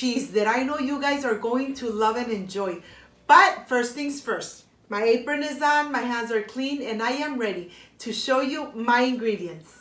cheese that I know you guys are going to love and enjoy. But first things first, my apron is on, my hands are clean, and I am ready to show you my ingredients.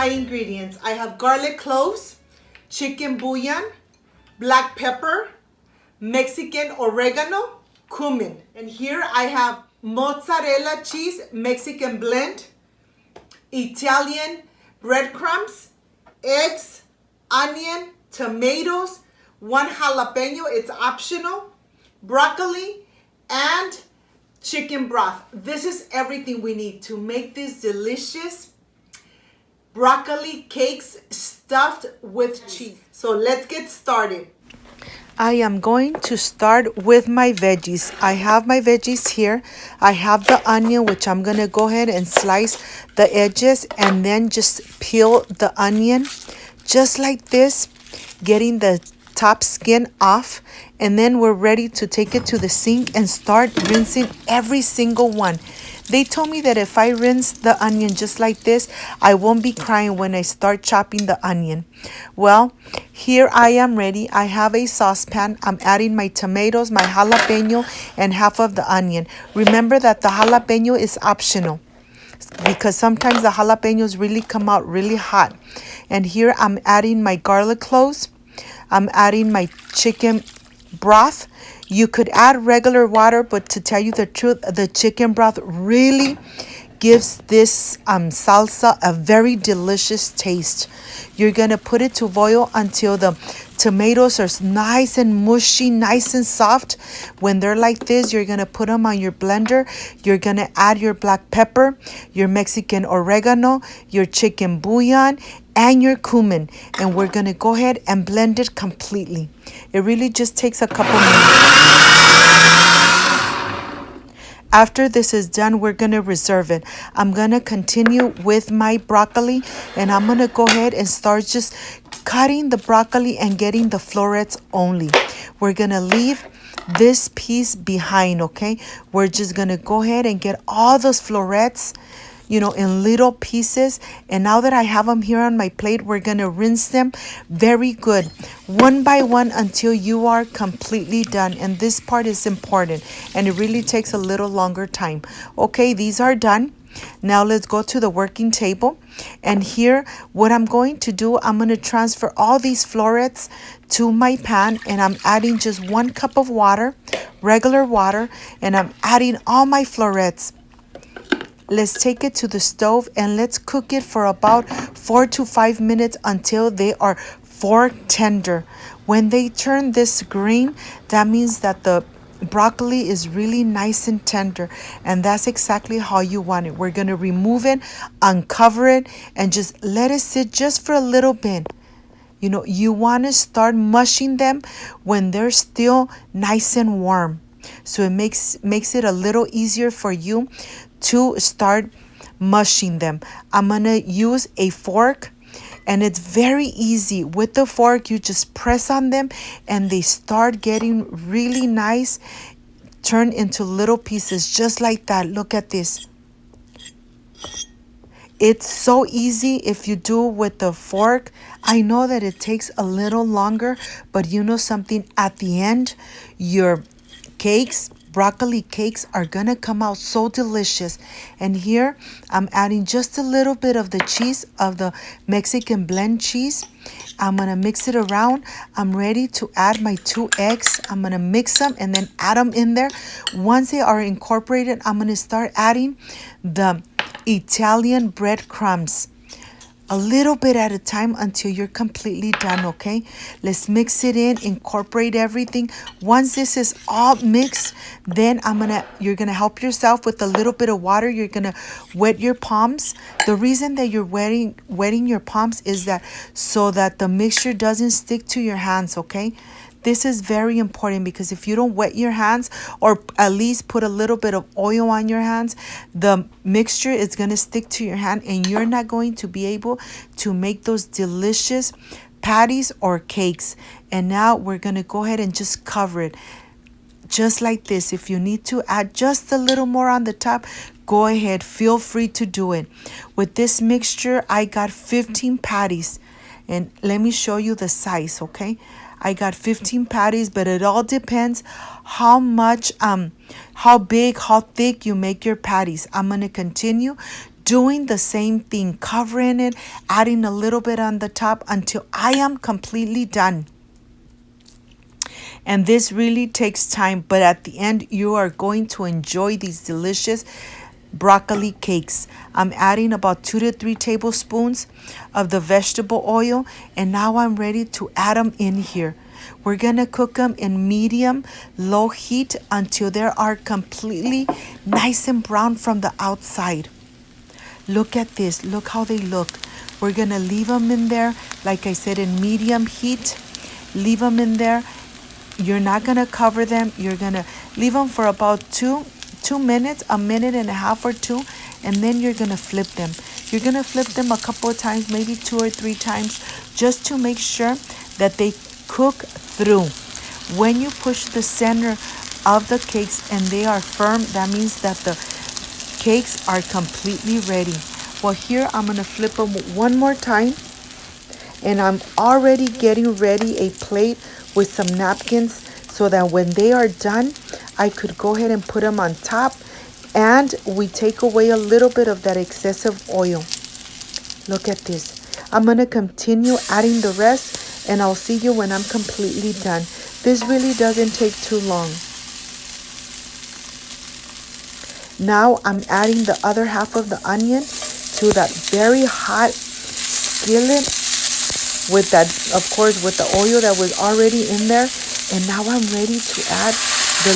Ingredients. I have garlic cloves, chicken bouillon, black pepper, Mexican oregano, cumin. And here I have mozzarella cheese, Mexican blend, Italian breadcrumbs, eggs, onion, tomatoes, 1 jalapeno, it's optional, broccoli, and chicken broth. This is everything we need to make this delicious broccoli cakes stuffed with cheese. So let's get started. I am going to start with my veggies. I have my veggies here. I have the onion, which I'm going to go ahead and slice the edges and then just peel the onion just like this, getting the top skin off. And then we're ready to take it to the sink and start rinsing every single one. They told me that if I rinse the onion just like this, I won't be crying when I start chopping the onion. Well, here I am ready. I have a saucepan. I'm adding my tomatoes, my jalapeno, and half of the onion. Remember that the jalapeno is optional because sometimes the jalapenos really come out really hot. And here I'm adding my garlic cloves. I'm adding my chicken broth. You could add regular water, but to tell you the truth, the chicken broth really gives this salsa a very delicious taste. You're going to put it to boil until the tomatoes are nice and mushy, nice and soft. When they're like this, you're going to put them on your blender. You're going to add your black pepper, your Mexican oregano, your chicken bouillon, and your cumin. And we're going to go ahead and blend it completely. It really just takes a couple minutes. After this is done, we're going to reserve it. I'm going to continue with my broccoli, and I'm going to go ahead and start just cutting the broccoli and getting the florets only. We're going to leave this piece behind, okay? We're just going to go ahead and get all those florets, you know, in little pieces. And now that I have them here on my plate, we're going to rinse them very good, one by one, until you are completely done. And this part is important, and it really takes a little longer time. Okay, these are done. Now let's go to the working table. And here, what I'm going to do, I'm going to transfer all these florets to my pan, and I'm adding just 1 cup of water, regular water, and I'm adding all my florets. Let's take it to the stove and let's cook it for about 4 to 5 minutes until they are fork tender. When they turn this green, that means that the broccoli is really nice and tender, and that's exactly how you want it. We're going to remove it, uncover it, and just let it sit just for a little bit. You know, you want to start mushing them when they're still nice and warm. So it makes it a little easier for you to start mushing them. I'm going to use a fork, and it's very easy. With the fork, you just press on them and they start getting really nice, turn into little pieces just like that. Look at this. It's so easy if you do with the fork. I know that it takes a little longer, but you know something, at the end, your cakes, broccoli cakes, are gonna come out so delicious. And here I'm adding just a little bit of the cheese, of the Mexican blend cheese. I'm gonna mix it around. I'm ready to add my 2 eggs. I'm gonna mix them and then add them in there. Once they are incorporated, I'm gonna start adding the Italian breadcrumbs. a little bit at a time until you're completely done, okay? Let's mix it in, incorporate everything. Once this is all mixed, then you're gonna help yourself with a little bit of water. You're gonna wet your palms. The reason that you're wetting your palms is that so that the mixture doesn't stick to your hands, okay? This is very important because if you don't wet your hands or at least put a little bit of oil on your hands, the mixture is going to stick to your hand and you're not going to be able to make those delicious patties or cakes. And now we're going to go ahead and just cover it just like this. If you need to add just a little more on the top, go ahead. Feel free to do it. With this mixture, I got 15 patties. And let me show you the size, okay? I got 15 patties, but it all depends how much, how big, how thick you make your patties. I'm going to continue doing the same thing, covering it, adding a little bit on the top until I am completely done. And this really takes time, but at the end, you are going to enjoy these delicious broccoli cakes. I'm adding about 2 to 3 tablespoons of the vegetable oil, and now I'm ready to add them in here. We're gonna cook them in medium low heat until they are completely nice and brown from the outside. Look at this, look how they look. We're gonna leave them in there, like I said, in medium heat. Leave them in there. You're not gonna cover them. You're gonna leave them for about 2 minutes, a minute and a half or 2, and then you're gonna flip them. You're gonna flip them a couple of times, maybe 2 or 3 times, just to make sure that they cook through. When you push the center of the cakes and they are firm, that means that the cakes are completely ready. Well, here I'm gonna flip them one more time, and I'm already getting ready a plate with some napkins so that when they are done, I could go ahead and put them on top, and we take away a little bit of that excessive oil. Look at this. I'm going to continue adding the rest, and I'll see you when I'm completely done. This really doesn't take too long. Now I'm adding the other half of the onion to that very hot skillet with that, of course, with the oil that was already in there. And now I'm ready to add the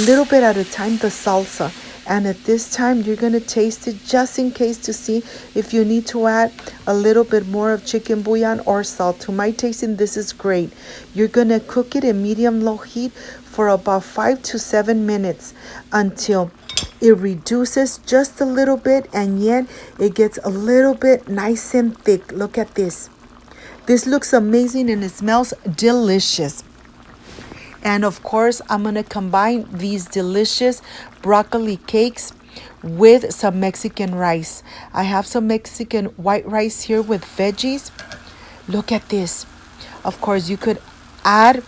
little bit at a time, the salsa. And at this time, you're going to taste it just in case to see if you need to add a little bit more of chicken bouillon or salt. To my tasting, this is great. You're going to cook it in medium-low heat for about 5 to 7 minutes until it reduces just a little bit, and yet it gets a little bit nice and thick. Look at this. This looks amazing and it smells delicious. And of course, I'm going to combine these delicious broccoli cakes with some Mexican rice. I have some Mexican white rice here with veggies. Look at this. Of course, you could add,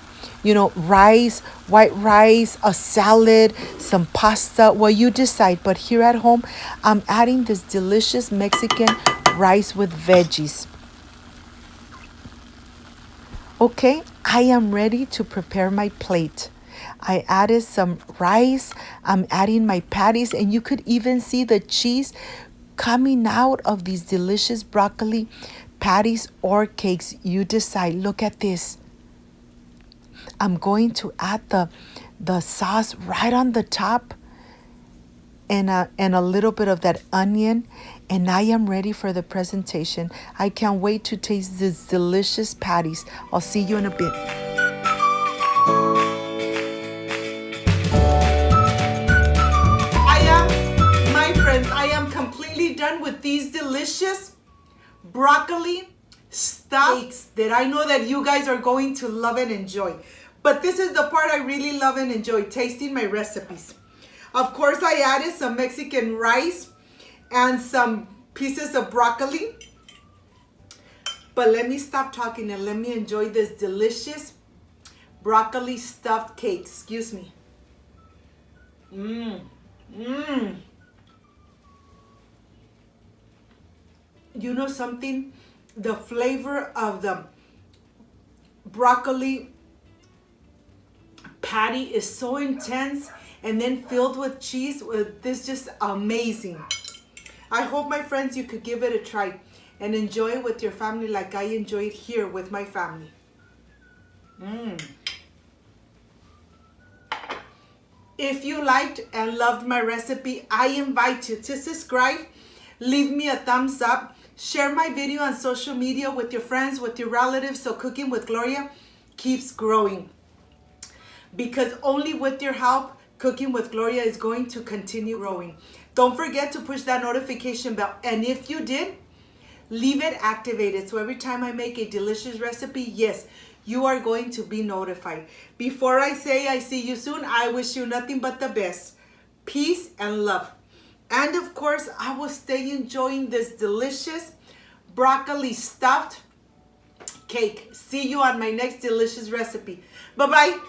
rice, white rice, a salad, some pasta. Well, you decide. But here at home, I'm adding this delicious Mexican rice with veggies. Okay, I am ready to prepare my plate. I added some rice. I'm adding my patties, and you could even see the cheese coming out of these delicious broccoli patties or cakes. You decide. Look at this. I'm going to add the sauce right on the top, and a little bit of that onion, and I am ready for the presentation. I can't wait to taste these delicious patties. I'll see you in a bit. My friends, I am completely done with these delicious broccoli stuffed cakes that I know that you guys are going to love and enjoy. But this is the part I really love and enjoy, tasting my recipes. Of course, I added some Mexican rice and some pieces of broccoli. But let me stop talking and let me enjoy this delicious broccoli stuffed cake. Excuse me. You know something? The flavor of the broccoli patty is so intense, and then filled with cheese. This just amazing. I hope, my friends, you could give it a try and enjoy it with your family like I enjoy it here with my family. If you liked and loved my recipe, I invite you to subscribe, leave me a thumbs up, share my video on social media with your friends, with your relatives, so Cooking with Gloria keeps growing. Because only with your help, Cooking with Gloria is going to continue growing. Don't forget to push that notification bell. And if you did, leave it activated. So every time I make a delicious recipe, yes, you are going to be notified. Before I say I see you soon, I wish you nothing but the best. Peace and love. And of course, I will stay enjoying this delicious broccoli stuffed cake. See you on my next delicious recipe. Bye-bye.